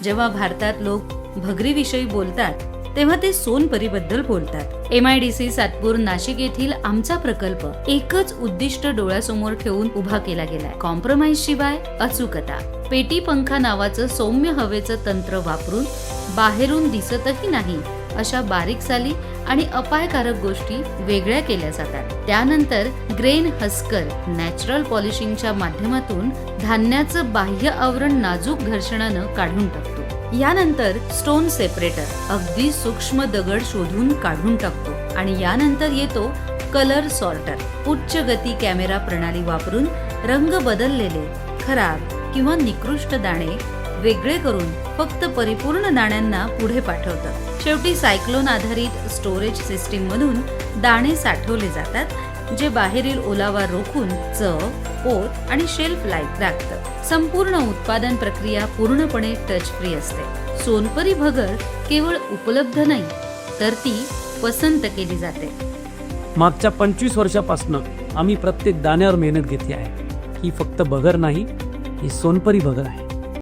जेव्हा भारतात लोक भगरीविषयी बोलतात तेव्हा ते सोनपरीबद्दल बोलतात. MIDC सातपूर नाशिक येथील आमचा प्रकल्प एकच उद्दिष्ट डोळ्यासमोर ठेवून उभा केला गेलाय. कॉम्प्रोमाइज शिवाय अचूकता. पेटी पंखा नावाचं सौम्य हवेचं तंत्र वापरून बाहेरून दिसतही नाही अशा बारीक साली आणि अपायकारक गोष्टी वेगळ्या केल्या जातात. त्यानंतर ग्रेन हस्कर नॅचरल पॉलिशिंगच्या माध्यमातून धान्याचं बाह्य आवरण नाजूक घर्षणानं काढून टाकतो. यानंतर स्टोन सेपरेटर अगदी सूक्ष्म दगड शोधून काढून टाकतो आणि यानंतर येतो कलर सॉर्टर. उच्च गती कॅमेरा प्रणाली वापरून रंग बदललेले, खराब किंवा निकृष्ट दाणे वेगळे करून फक्त परिपूर्ण दाण्यांना पुढे पाठवतं. शेवटी सायक्लोन आधारित स्टोरेज सिस्टीम मधून दाणे साठवले जातात जे बाहेरील ओलावा रोखून चव, पोत आणि शेल्फ लाईफ राखतं. संपूर्ण उत्पादन प्रक्रिया पूर्णपणे टच फ्री असते. सोनपरी भगर केवळ उपलब्ध नाही तर ती पसंत केली जाते. मागच्या 25 वर्षापासून आम्ही प्रत्येक दाण्यावर मेहनत घेतली आहे. ही फक्त भगर नाही, ही सोनपरी भगर आहे.